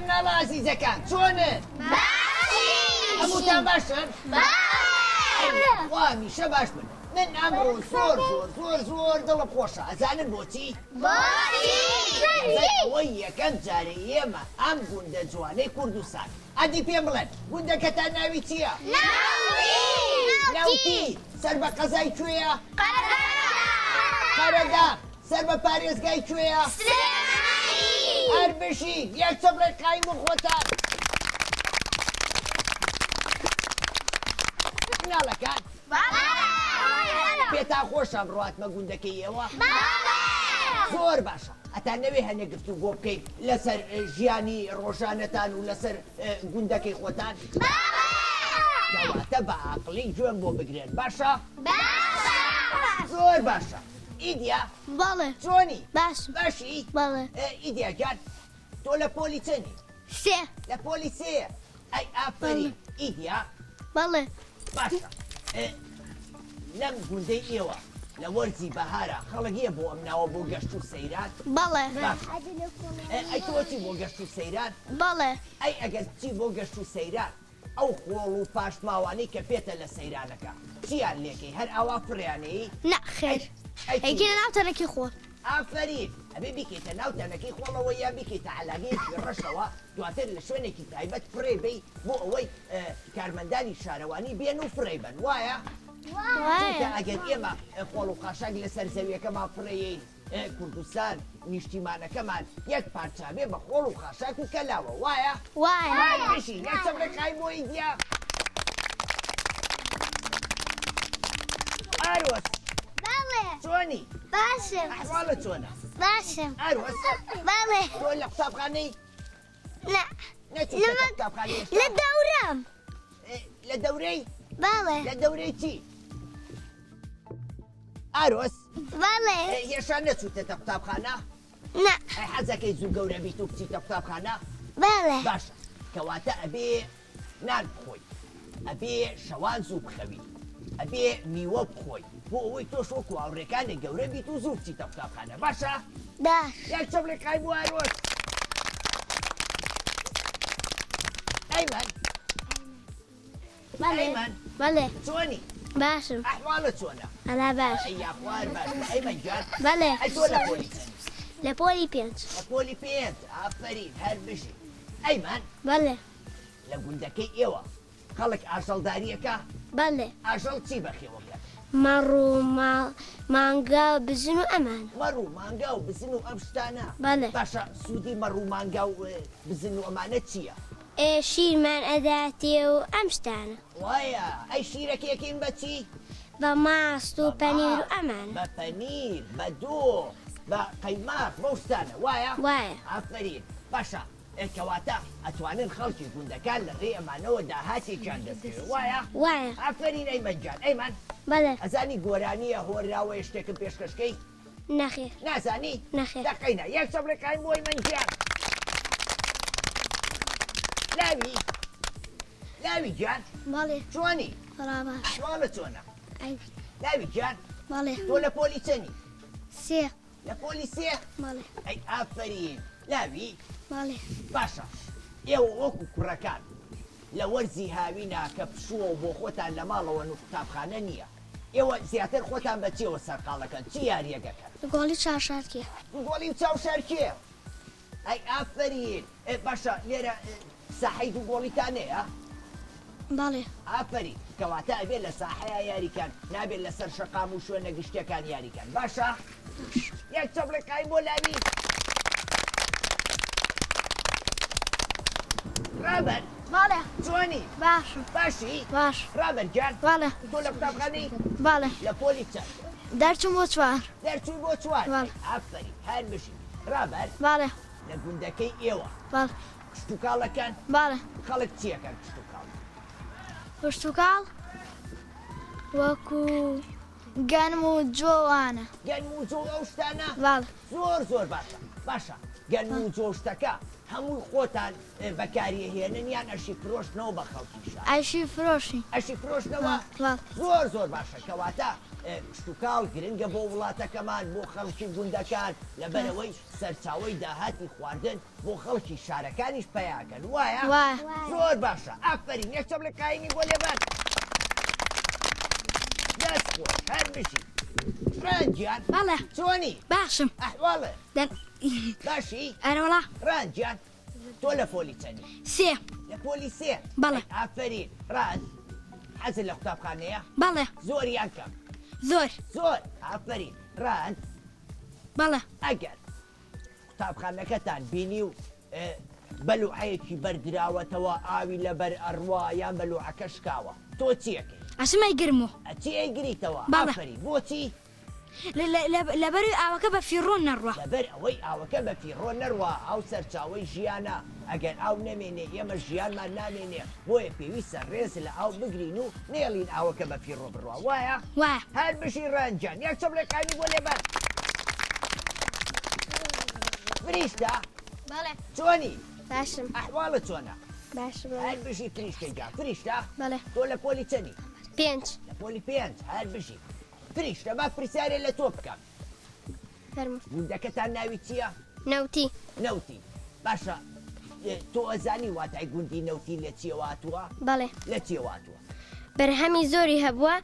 مناڵە ئازیزەکان چۆنن؟ باشی! هەمووتان باشن؟ باش! وا میشە باش بن. من ئەمڕۆ زۆر دڵم خۆشە. ئەزانن بۆچی؟ بۆچی؟ ئەوەی یەکەم جارە ئێمە ئەم گوندە جوانەی کوردستان. ئەدی پێم بڵێن گوندەکەتان ناوی چییە؟ ناوتی! سەر بە قەزای کوێیە؟ قەرەداغ! سەر بە پارێزگای کوێیە؟ هەر بشین یەک چەبڵێ قایم و خۆتان. مناڵەکان پێتان خۆشە بڕاتمە گوندەکەی ئێوە؟ زۆر باشە. ئەتان نەوێ هەنێ گفتوگۆ بکەین لەسەر ژیانی ڕۆژانەتان و لەسەر گوندەکەی خۆتان؟ کەواتە بە عاقڵی گوێم بۆ بگرێن باشە؟ زۆر باشە. ئیدیا بەڵێ چۆنی؟ باشی بەڵێ ئیدیا گیان تۆ لە پۆلی چەندی؟ سێ لە پۆلی سێ. ئەی ئافرین. ئیدیا بەڵێ باشە. لەم گوندەی ئێوە لە وەرزی بەهارە خەڵکیە بۆ ئەم ناوە بۆ گەشت و سەیران؟ بەڵێ ئەی تۆچی بۆ گەشت و سەیران؟ بەڵێ ئەی ئەگەر چی بۆ گەشت و سەیران ئەو خۆڵ و پاشماوانەی کە پێتە لە سەیرانەکە چیان لێکەی هەر ئاوا فڕیانەی؟ نەخێر ئەیکێنە ناو تەنەکی خۆڵ. ئافرین ئەبێ بیکەیتە ناو تەنەکەی خۆڵەوە یا بیکەیتە عەلاگەیەکی ڕەشەوە دواتر لە شوێنێکی تایبەت فڕێ بێی بۆ ئەوەی کارمەندانی شارەوانی بێن و فڕێ بن وایە؟ چونکە ئەگەر ئێمە خۆڵ و قاشاک لەسەر زەویەکەمان فڕێیین کوردستان نیشتیمانەکەمان یەک پارچە بێ بە خۆڵ و قاشاک و کەلاوە وایە؟ بشین یەک چەبڕێ قایم بۆ ئیدیا. ئارۆس چۆنی؟ باشم ئەحواڵە چۆنە؟ باشم ئارۆس بەڵێ تۆ لە قوتابخانەی نەچیتە قوتابخانەی لە دەورەم لە دەورەی؟ بەڵێ لە دەورەی چی؟ ئارۆس بەڵێ هێشان نەچووتێتە قوتابخانە؟ حەزەکەی زوو گەورە بیت و بچیتە قوتابخانە؟ بەڵێ باشە کەواتە ئەبێ نان بخۆی ئەبێ شەوان زوو بخەوی ئەبێ میوە بخۆی بۆ ئەوەی تۆش وەکو هاوڕێکانی گەورە بیت و زوو بچیتە قوتابخانە باشە؟ باش یەک چەبڵێ قایم بۆ ئارۆس. ئەیمەن ئەیمەن بەڵێ چۆنی؟ باشم ئەحواڵە چۆنە؟ ئەلا باش ئەیا خوار باشە. ئەیمەن جان بەڵێ ئەی تۆ لە پۆلی چەند؟ لە پۆلی پێنج لە پۆلی پێنج. ئافرین هەر بژی. ئەیمەن بەڵێ لە گوندەکەی ئێوە خەڵک ئاژەڵداریەکە؟ بەڵێ ئاژەڵ چی بەخێوەکە؟ مەڕ و مانگا و بزن و ئەمان مەڕ و مانگا و بزن و ئەم شتانە؟ بەڵێ باشە سوودی مەڕ و مانگا و بزن و ئەمانە چییە؟ شیرمان ئەداتێ و ئەم شتانە وایە ئەی شیرەکەیەکەین بە چی؟ بە ماست و پەنیر و ئەمان بە پەنیر بە دۆ بە قەیماق بەو شتانە وایە؟ وایە ئافرین باشە کەواتە ئەتوانن خەڵکی گوندەکان لە ڕێ ئەمانەوە داهاتێکیان دەبێت وایە؟ وایە ئافرین ئەیمەن جان. ئەیمەن بەڵێ ئەزانی گۆرانیە هۆراوە شتێکم پێشکەشکەی؟ نەخێر نازانی؟ نەخێر دەقەینە یەک چەبڵێ قایم بۆ ئەیمەن گیان. لاوی گیان بەڵێ چۆنی؟ ڕاباش ئەحواڵە چۆنە؟ لاوی گیان بەڵێ تۆ لە پۆلی چەندی؟ سێ لە پۆلی سێ؟ بەڵێ ئەی ئافرین لاوی بەڵێ باشە ئێوە وەکو کوڕەکان لە وەرزی هاوینە کە پشووە بۆ خۆتان لە ماڵەوە و قوتابخانە نییە ئێوە زیاتر خۆتان بە چێوە سەرقاڵەکەن چی یاریەکەکەن؟ گۆڵی چاشارکێ گۆڵی و چاوشارکێ؟ ئەی ئافرین باشە لێرە ساحەی دوو گۆڵیتانەیە باڵێ ئافری کەواتە ئەبێت لە ساحەیە یاریکان نابێت لەسەر شەقام و شوێنە گشتەکان یاریکان باشە یەک چەبڵێکایی بۆ لاوی ڕابەر باڵێ چۆنی باشم باشی باش ڕابەر گیان باڵێ تۆ لە قوتابخانەی باڵێ لە پۆلی چەند دەرچم بۆ چوار دەرچووی بۆ چوار باڵێ. ئافری هەر بشی ڕابەر باڵێ لە گوندەکەی ئێوە باڵ کشتتوکاڵەکان باڵێ خەڵک چیەکەن کشتتوکاڵ پشتوکاڵ وەکو گەنم و جۆوانە گەنم و جۆ ئەو شتانە باڵ زۆر باشە باشە گەنم و جۆشتەکە هەمووی خۆتان بەکاریهێنن یان ئەشی فرۆشتنەوە بە خەڵکی شار ئایشی فرۆشی ئەشی فرۆشتنەوە باڵ زۆر باشە کەواتە کشتتوکاڵ گرنگە بۆ وڵاتەکەمان بۆ خەڵکی گوندەکان لەبەرەوەی سەرچاوی داهاتی خواردن بۆ خەڵکی شارەکانیش پەیاکەن وایە وایە زۆر باشە ئافرین یەک چەبڵێک قاینی بۆ لێبەر دەست خۆش هەر بشی ڕەنجیان باڵێ چۆنی باشم ئەحواڵە دەن باشی ئەرەوەڵا ڕەنجیان تۆ لە پۆلی چەندی سێ لە پۆلی سێ بەڵێ. ئافرین ڕەن حەزت لە قوتابخانەیە باڵێ زۆریان کەم زۆر زۆر ئافرین ڕەن باڵێ ئەگەر قوتابخانەکەتان بینی و بەلوعەیەکی بەردراوەتەوە ئاوی لەبەر ئەڕوا یان بەلوعەکە شکاوە تۆ چیەکەی ئەسمای گرمو ئەچی ئەیگریتەوە باڵێ. ئافرین بۆچی لەبەروی ئاوەکە بە فیڕۆن نەڕوە لەبەر ئەوەی ئاوەکە بە فیڕۆ نەڕوا ئەو سەرچاوی ژیانە ئەگەر ئاو نەمێنێ ئێمە ژیانمان نامێنێ بۆیە پێویستە ڕێز لە ئاو بگرین و نێڵین ئاوەکە بە فیڕۆ بڕوا وایە وایە هەر بشی ڕەنجان یەک چەبڵێکانی بۆ لێبەر فریشتە باڵێ چۆنی باشم ئەحواڵە چۆنە باشم هەر بشی فریشتەی جا فریشتە باڵێ تۆ لە پۆلی چەندی پێنج لە پۆلی پێنج هەر بشی فریشتە با پرسیارێ لە تۆ بکەم فەرمو گوندەکەتان ناوی چییە؟ نەوتی نەوتی باشە تۆ ئەزانی واتای گوندی نەوتی لە چیەواتووە باڵێ لە چیەواتووە بەرهەمی زۆری هەبووە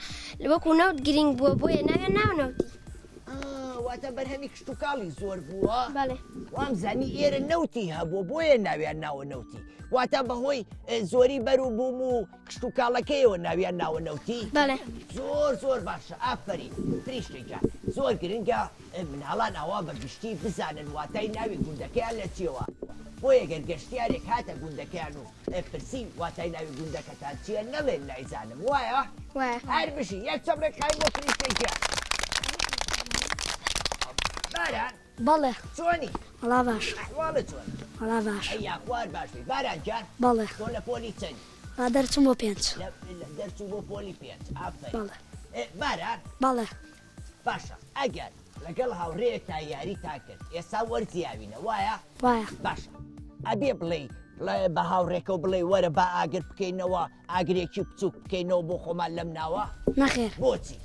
وەکو نەوت گرنگ بووە بۆیە ناوێن ناو نەوتی واتە بەرهەمی کشتتوکاڵی زۆر بووە باڵێ وام زانی ئێرە نەوتی هەبوو بۆیە ناویان ناوە نەوتی واتە بەهۆی زۆری بەرو بووم و کشتتوکاڵەکەیەوە ناویان ناوە نەوتی باڵێ زۆر باشە ئافرین فریشتێک جان زۆر گرنگە مناڵان ئاوا بەگشتی بزانن واتای ناوی گوندەکەیان لە چیەوە بۆیە گەر گەشتیارێک هاتە گوندەکەیان و پرسی واتای ناوی گوندەکەتان چییە نەڵێن نایزانم وایە وایە هەر بشی یەک چەبرێک قایم بۆ فریشتێک جان باران باڵێ چۆنی وەڵا باش ئەحواڵە چۆن وەڵا باش ئەی یاخوار باشی باران جان باڵێ تۆ لە پۆلی چەند با دەرچم بۆ پێنج دەرچوو بۆ پۆلی پێنج ئافرین باڵێ باران باڵێ باشە ئەگەر لەگەڵ هاوڕێیەک تا یاری تا کرد ئێستا وەرزیاوینە وایە وایە باشە ئەبێ بڵێ بە هاوڕێکە و بڵێ وەرە با ئاگر بکەینەوە ئاگرێکی بچووک بکەینەوە بۆ خۆمان لەم ناوە نەخێر بۆچی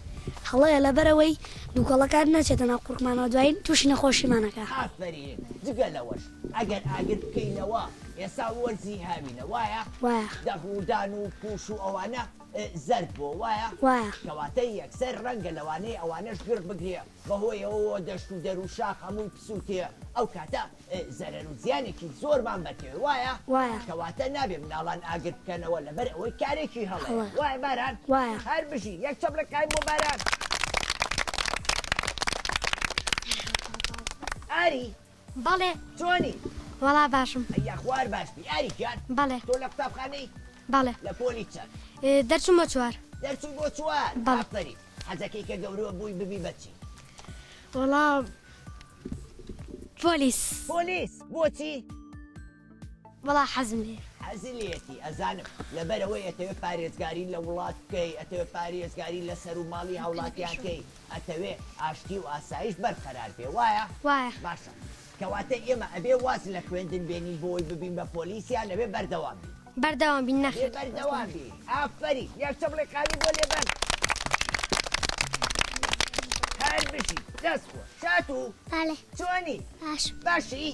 هەڵەیە لەبەرەوەی دووکەڵەکان نەچێتە ناو قورکمانەوە دوایی تووشی نەخۆشیمانەکە ئافرین جگە لەوەش ئەگەر ئاگر بکەینەوە ئێستا وەرزی هاوینە وایە وایە دەغودان و پوش و ئەوانە زەرد بۆ وایە وایە کەواتە یەکسەر ڕەنگە لەوانەیە ئەوانەش گرت بگرێ بەهۆی ئەوە دەشت و دەر و شاخ هەمووی پسووتێ ئەو کاتە زەرەر و زیانێکی زۆرمان بەتێ وایە وایە کەواتە نابێ مناڵان ئاگر بکەنەوە لەبەر ئەوەی کارێکی هەڵێ وایە باران وایە هەر بژی یەک چەبرە قایم بۆ باران ئاری باڵێ چۆنی وەڵا باشم ئەیا خوار باشبی ئاری گیان باڵێ تۆ لە قوتابخانەی باڵێ لە پۆلی چەند دەرچم بۆ چوار دەرچوو بۆ چوار بەڵێ. ئافرین حەزەکەی کە گەورەوە بووی ببی بەچی وەڵا پۆلیس پۆلیس بۆچی وەڵا حەزم لێ حەزی لێتی ئەزانم لەبەرەوەی ئەتەوێت پارێزگاری لە وڵات بکەی ئەتەوێت پارێزگاری لە سەر و ماڵی هاوڵاتیانکەی ئەتەوێت ئاشتی و ئاسایش بەرقەرار پێ وایە وایە باشە کەواتە ئێمە ئەبێ واز لە خوێندن بێنین بۆی ببین بە پۆلیسیان لەبێ بەردەوام بین بەردەوام بین بێ نەخێر بەردەوام بین ئافرین یەک چەبڵێ قامی بۆ لێبەر هەر بشی دەست خۆ شاتوو باڵێ چۆنی باش باشی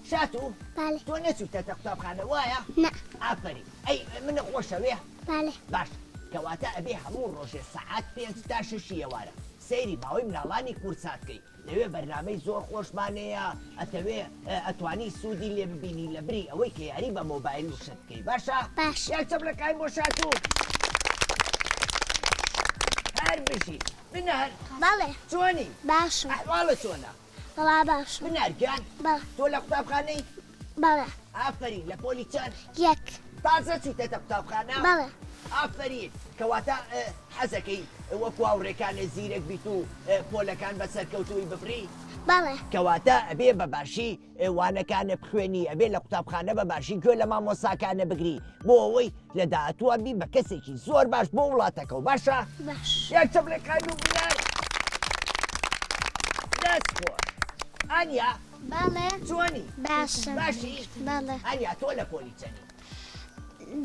شاتوو باڵێ تۆ نەچووتەتە قوتابخانە وایە نە ئافرین ئەی منە خۆشەوێ باڵێ باش کەواتە ئەبێ هەموو ڕۆژێ سەعات 5 تا 6 ئێوارە سەیری ماوەی مناڵانی کورساتکەی لەوێ بەرنامەی زۆر خۆشمانەیە ئەتەوێ ئەتوانی سوودی لێ ببینی لە بری ئەوەی کە یاری بە مۆبایل و شت بکەی باشە؟ باش. یاک چەپلەکانی بۆ شاتوو هەر بژی بنەر بەڵێ چۆنی؟ باشم ئەحواڵە چۆنە؟ بەڵا باشم بنەرگیان بەڵێ تۆ لە قوتابخانەی بەڵێ ئافرین لە پۆلی چەند؟ یەک تازە چیتەتە قوتابخانە؟ بەڵێ ئافرین کەواتە حەزەکەی وەکو هاوڕێکانە زیرەک بیت و پۆلەکان بەسەرکەوتووی ببری؟ بەڵێ کەواتە ئەبێ بەباشی وانەکانە بخوێنی ئەبێ لە قوتابخانە بەباشی گوێ لە مامۆساکانە بگری بۆ ئەوەی لە داهاتووە بی بە کەسێکی زۆر باش بۆ وڵاتەکە و باشە؟ باش یەک چەپلەکانی و بنەر دەستخۆ ئەنیا بەڵێ چۆنی؟ باشم باشی؟ بەڵێ ئەنیا تۆ لە پۆلی چەندی؟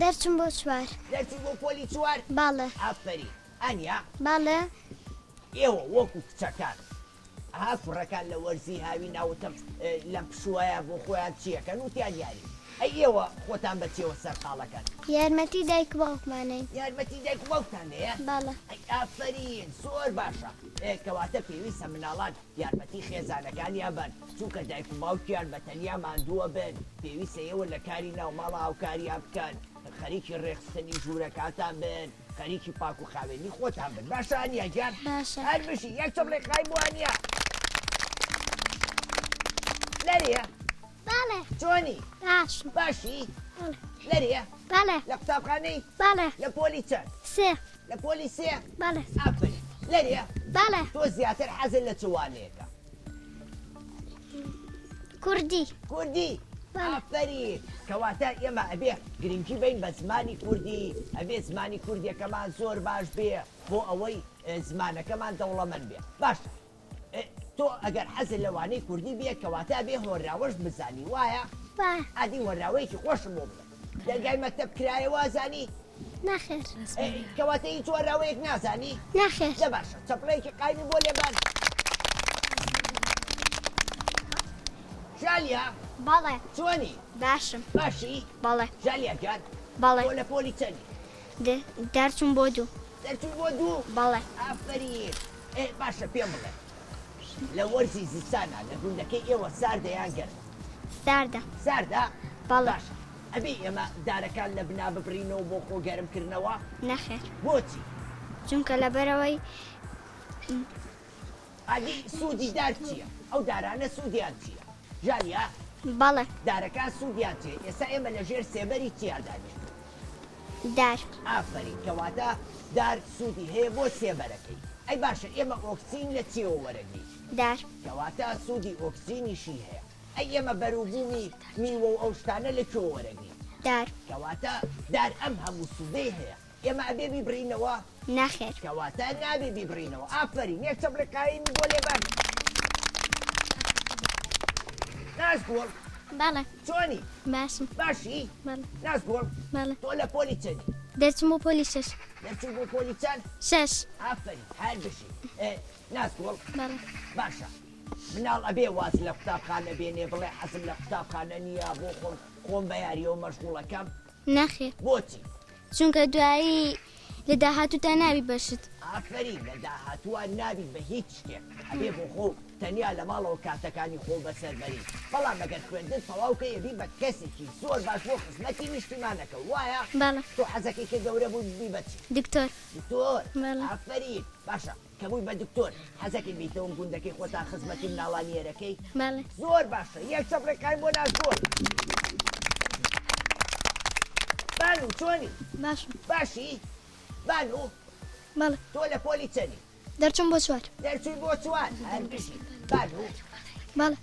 دەرچم بۆ چوار دەرچی بۆ پۆلی چوار؟ بەڵێ ئافرین ئەنیا بەڵێ ئێوە وەکو کچەکان ئەها کوڕەکان لە وەرزی هاوی ناوتم لەم پشوایە بۆ خۆیان چیەکەن وتیان یاری ئەی ئێوە خۆتان بەچێوە سەرقاڵەکەن یارمەتی دایک باوکمانەی یارمەتی دایک و باوکتان هەیە؟ بەڵێ ئەی ئافرین زۆر باشە کەواتە پێویستە مناڵان یارمەتی خێزانەکانیان بن چونکە دایک و باوکیان بە تەنیا ماندووە بن پێویستە ئێوە لە کاری ناوماڵە هاوکاریان بکەن خەریکی ڕێخستنی ژوورەکاتان بن خەریکی پاک و خاوێنی خۆتان بن باشە ئەنیا گیان؟ باشە هەر بشی یەک چەپڵێقای بۆ ئەنیا لەرێە بەڵێ چۆنی؟ باشم باشی؟ بەڵێ لەرێە بەڵێ لە قوتابخانەی بەڵێ لە پۆلی چەند؟ سێ لە پۆلی سێ؟ بەڵێ ئافرین لەرێە بەڵێ تۆ زیاتر حەزت لە چوانەیەەکە کوردی کوردی؟ ئافرین کەواتە ئێمە ئەبێ گرنگی بین بە زمانی کوردی ئەبێ زمانی کوردیەکەمان زۆر باش بێ بۆ ئەوەی زمانەکەمان دەوڵەمەند بێ باش تۆ ئەگەر حەزت لەوانەی کوردی بێ کەواتە بێ هۆراوەش بزانی وایە؟ با ئادی وەراوەیەکی خۆشم بۆ بڵێ دەرگای مەکتەب کرایە وازانی؟ نەخێر کەواتە هیچ وەراوەیەک نازانی؟ نەخێر لە باشە چەپڵەیەکی قایمی بۆ لێبان ژالیا بەڵێ چۆنی؟ باشم باشی؟ بەڵێ ژالیا گیان بەڵێ تۆ لە پۆلی چەندی؟ دەرچم بۆ دوو دەرچوو بۆ دوو؟ بەڵێ ئافرین باشە پێم بڵێ لە وەرزی زستانە لە گوندەکەی ئێوە ساردەیان گەرم ساردە ساردا؟ بەڵێ باشە ئەبێ ئێمە دارەکان لە بنا ببرینەوە بۆ خۆ گەرمکردنەوە؟ نەخێر بۆچی؟ چونکە لەبەرەوەی ئادی سوودی دار چییە؟ ئەو دارانە سوودیان چییە؟ ژالیا بەڵێ دارەکان سوودیان چیە؟ ئێستا ئێمە لەژێر سێبەری چیادانی؟ دار ئافرین کەواتە دار سوودی هەیە بۆ سێبەرەکەی ئەی باشە ئێمە ئۆکسین لە چیەوە وەرەگری؟ دار کەواتە سوودی ئۆکسینیشی هەیە ئەی ئێمە بەروبوومی میوە و ئەو شتانە لە کێوە وەرەگری؟ دار کەواتە دار ئەم هەموو سوودەی هەیە ئێمە ئەبێ بیبرینەوە؟ نەخێر کەواتە نابێ بیبرینەوە ئافرین یەک چەپڵێقایمی بۆ لێبان نازگوڵ بەڵێ چۆنی؟ باشم باشی؟ بەڵێ نازگوڵ بەڵێ تۆ لە پۆلی چەندی؟ دەرچم بۆ پۆلی شەش دەرچوو بۆ پۆلی چەند؟ شەش ئافرین هەر بشی نازگوڵ بەڵێ باشە مناڵ ئەبێ واز لە قوتابخانە بێنێ بڵێ حەزم لە قوتابخانە نییە بۆ خۆم بە یاریەوە مەشغوڵەکەم نەخێر بۆچی؟ چونکە دوایی لە داهاتووتا ناوی بەشت ئافرین لە داهاتووە نابی بە هیچ شتێک ئەبێ بۆ خۆ تەنیا لە ماڵەوە کاتەکانی خۆ بەسەربەری بەڵام ئەگەر خوێندن تەواوکە یەبی بە کەسێکی زۆر باش بۆ خزمەتی نیشتیمانەکە وایە؟ بەڵێ تۆ حەزەکەی کە گەورە بوو بی بەچی؟ دکتۆر دکتۆر؟ بەڵێ. ئافرین باشە کە بووی بە دکتۆر حەزەکەی بیتەوە گوندەکەی خۆتان خزمەتی مناڵانیێرەکەی؟ بەڵێ زۆر باشە یەک چەپڵێقای بۆ نازگۆر بانو چۆنی؟ باشم باشی؟ بانو بەڵێ تۆ لە پۆلی چەندی؟ دەرچم بۆ چوار دەرچووی بۆ چوار هەر بشی بانو بەڵێ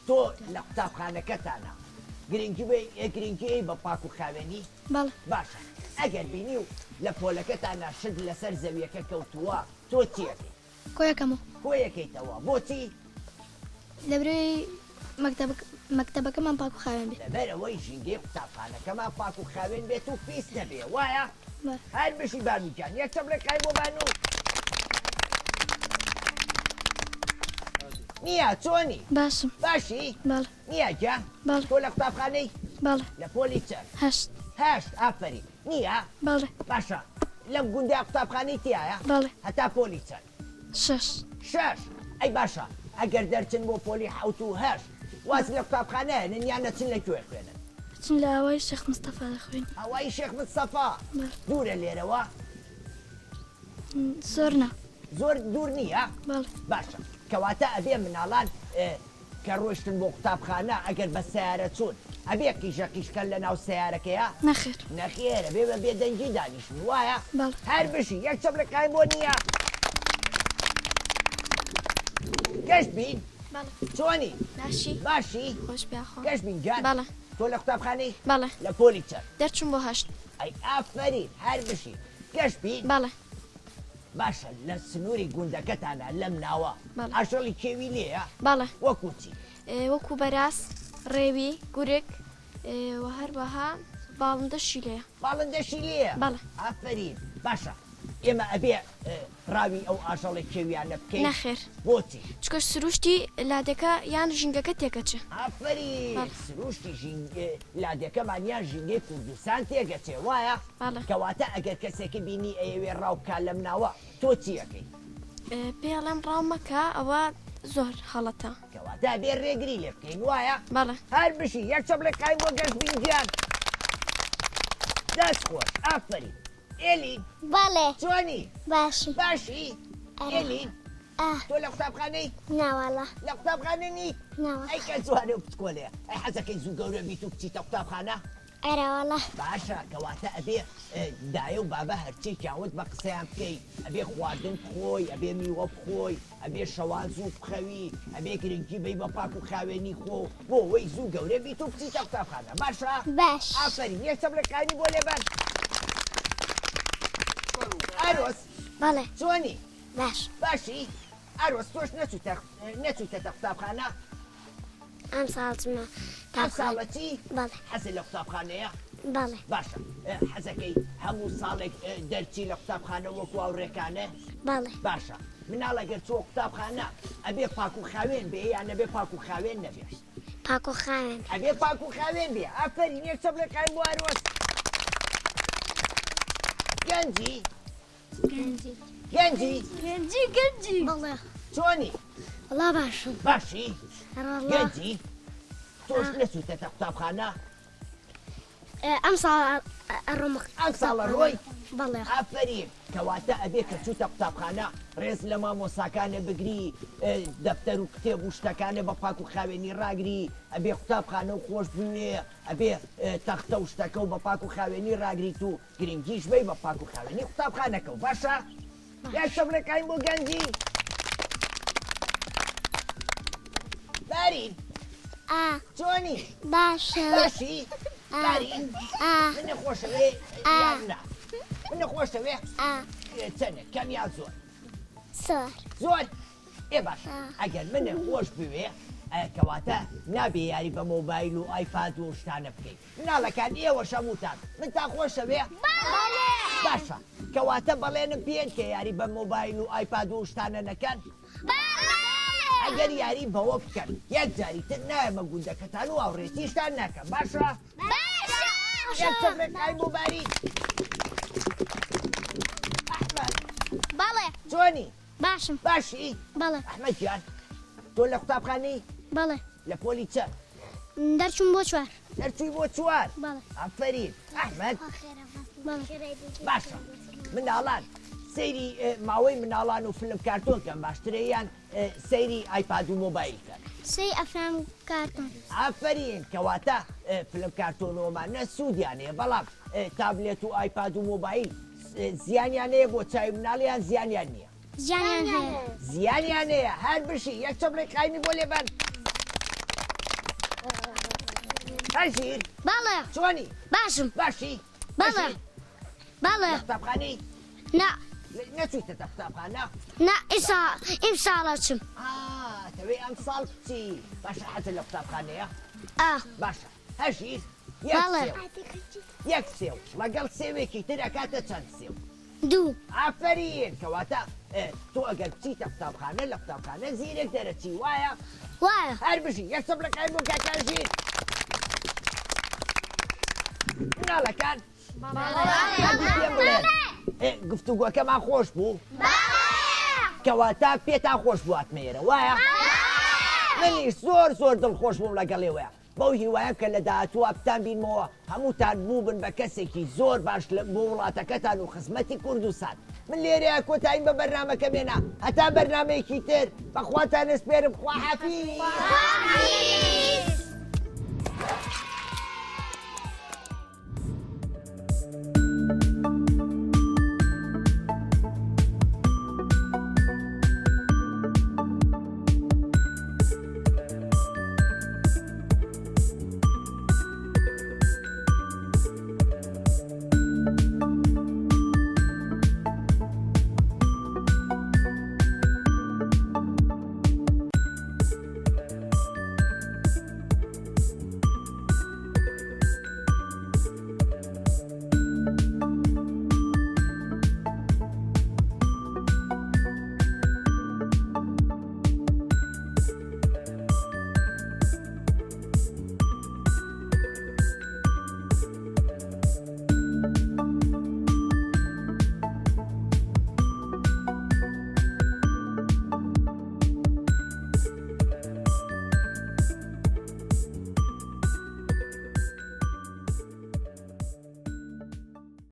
تۆ لە قوتابخانەکەتانە گرنگی بە پاک و خاوێنی؟ بەڵێ باشە ئەگەر بینی و لە پۆلەکەتانە شت لەسەر زەویەکە کەوتووە تۆ چیەکەی؟ کۆیەکەمەوە کۆیەکەیتەوە بۆچی؟ لەبرەوەی مەکتەبەکەمان پاک و خاوێن بێت لەبەرەوەی ژینگەی قوتابخانەکەمان پاک و خاوێن بێت و پیس نەبێ وایە؟ بەڵێ. هەر بشی بانوجان یەک چەپڵێقای بۆ بانو نییە چۆنی؟ باشم باشی؟ بەڵێ نییە جا؟ بەڵێ. تۆ لە قوتابخانەی بەڵێ لە پۆلی چەند؟ هەشت هەشت ئافرین نییە؟ بەڵێ باشە لەم گوندیا قوتابخانەی تایە؟ بەڵێ هەتا پۆلی چەند؟ 6 6 ئەی باشە ئەگەر دەرچن بۆ پۆلی 7 و 8 واز لە قوتابخانە ننیان نەچن لەکوێ خوێنن چون لە ئەوەی شێخ مستەفا دەخوێن ئەوەی شێخ مستەفا دوورە لێرەوە زۆر نا زۆر دوور نییە بەڵێ باشە کەواتە ئەبێ مناڵان کە ڕۆشتن بۆ قوتابخانە ئەگەر بە سیارە چوون ئەبێ قیژە قیشکەن لە ناو سیارەکەیە نەخێر نەخێرە بێ بە بێدەنگی دانیشتن وایە بەڵێ هەر بشی یەک چەپلەکان بۆ نییە گەشت بین بەڵێ چۆنی باشی باشی خۆش بیاخۆ گەشت بین گیان بەڵێ تۆ لە قوتابخانەی بەڵێ لە پۆلی چەند دەرچوون بۆ 8 ئەی ئافرین هەر بشی گەشت بین بەڵێ باشە لە سنووری گوندەکەتانە لەم ناوە بەڵێ. ئاشەڵی کێوی لێیە بەڵێ وەکو چی وەکو بەراس ڕێوی گورک و هەروەها باڵندەشی لێە باڵندەشی لێیە بەڵێ. ئافرین باشە ئێمە ئەبێ ڕاوی ئەو ئاژەڵی کێویانە بکەین نەخێر بۆچی چکە سروشتی لادەکە یان ژینگەکە تێکەچە ئافرین بەڵێ. سروشتی لادەکەمانیان ژینگەی کوردستان تێگەچێ وایە بەڵێ. کەواتە ئەگەر کەسێکی بینی ئەوێ ڕاوکە لەم ناوە تۆ چیەکەی پێڵەم ڕاو مەکە ئەوە زۆر هەڵەتە کەواتە بێ ڕێگری لێ بکەین وایە بەڵێ هەر بشی یەک چەپلەکای بۆ گەشت بینجیان دەست خۆش ئافرین ئێلین بەڵێ چۆنی باشم باشی ئێلین تۆ لە قوتابخانەی ناوەڵە لە قوتابخانە نیت ناوە ئەی کە جوانێ و بچکۆلێ ئەی حەزەکەی زوو گەورە بیت و بچیتە قوتابخانە ئەرەوەڵە باشە کەواتە ئەبێ دایە و بابە هەرچێکیاوت بە قسەیان بکەیت ئەبێ خواردن بخۆی ئەبێ میوە بخۆی ئەبێ شەوان زوو بخەوی ئەبێ گرنگی بی بە پاک و خاوێنی خۆ بۆ ئەوەی زوو گەورە بیت و بچیتە قوتابخانە باشە باش ئافرین یەک چەپلەکانی بۆ لێبەر ئەرۆس بەڵێ چۆنی باش باشی ئەرۆس تۆش نەچووتە قوتابخانە ئەم ساڵچمە ئەم ساڵە چی بەڵێ حەزی لە قوتابخانەیە بەڵێ باشە حەزەکەی هەموو ساڵێک دەرچی لە قوتابخانە وەکو ئاوڕێکانە بەڵێ باشە مناڵەگەر چۆ قوتابخانە ئەبێ پاک و خاوێن بێ یان نەبێ پاک و خاوێن نەبێ پاک و خاوێن ئەبێ پاک و خاوێن بێ ئافرین یەک چەپلەکان بۆ ئەرۆس گەنجی گەنجی گەنجی گەنجی گەنجی بەڵێ چۆنی وڵا باشم باشی هەرڵا گەنجی تۆش نەچووتەتە قوتابخانە ئەم ساڵ ئەڕۆمە ئەم ساڵە ڕۆی بەڵێ ئافرین کەواتە ئەبێ کە چووتە قوتابخانە ڕێز لە مامۆساکانە بگری دەفتەر و کتێب و شتەکانە بە پاک و خاوێنی ڕاگری ئەبێ قوتابخانە و خۆش بوێ ئەبێ تەختە و شتەکە و بە پاک و خاوێنی ڕاگریت و گرنگیش بی بە پاک و خاوێنی قوتابخانەکە و باشە یاک چەپلەکانی بۆ گەنجی بارین چۆنی باشە باشی بارین من نەخۆشەوێ یان نا من نەخۆشەوێ چەنە کەمیان زۆر سۆر زۆر ئێ باش ئەگەر منە خۆش بوێ کەواتە نابێ یاری بە مۆبایل و ئایپاد و شتانە بکەیت مناڵەکان ئێوە شەموتان من تا خۆشەوێ باشە کەواتە بەڵێنم پێن کە یاری بە مۆبایل و ئایپاد و شتانە نەکەن ئەگەر یاری بەوە بکەن یەک جاری تر نایەمە گوندەکەتان و ئاوڕێتیشتان ناکەن باشە یەک چەپلەکانی بۆ باری ئەحمەد بەڵێ چۆنی باشم باشی بەڵێ ئەحمەد گیان تۆ لە قوتابخانەی بەڵێ لە پۆلی چەند دەرچوون بۆ چوار دەرچووی بۆ چوار بەڵێ ئەفەرین ئەحمەد بەڵێ باشە مناڵان سەیری ماوەی مناڵان و فیلم کارتۆنکەن باشترە یان سەیری ئایپاد و مۆبایلکەن سی ئەفرام کارتون ئافرین کەواتە فیلم کارتۆنەوەمانە سوودیانەیە بەڵام تابلێت و ئایپاد و مۆبایل زیانیانەیە بۆ چاوی مناڵیان زیانیان نییە زیانیان هەیە زیانیانەیە هەر بشی یەک چەپلەکانی بۆ لێبەر هەژیر بەڵێ چۆنی باشم باشی بەڵێ بەڵێ لە قوتابخانەی نا نەچوویتە قوتابخانە نا ئیمساڵەچم دەوێ ئەم ساڵ بچی باشە حەزت لە قوتابخانەیە باشە هەژیر بەڵێ یەک سێو لەگەڵ سێوێکی تر ئەکاتە چەند سێو دوو ئافرین کەواتە تۆ ئەگەر بچیتە قوتابخانە لە قوتابخانە زیرێک دەرەچی وایە وایە هەر بژی یەک چەپلەکانی بۆ کاکاژیر مناڵەکان گفتوگۆکەمان خۆش بوو کەواتە پێتان خۆش بواتمێرە وایە؟ منیش زۆر دڵخۆش بووم لەگەڵێوەیە بەو هیوایە کە لە داهاتووە بتان بینمەوە هەمووتان بوو بن بە کەسێکی زۆر باش بۆ وڵاتەکەتان و خزمەتی کوردستان من لێرەیە کۆتایی بە بەرنامەکە بێنە هەتا بەرنامەیەکی تر بەخواتان ئەسپێرم خواحافیز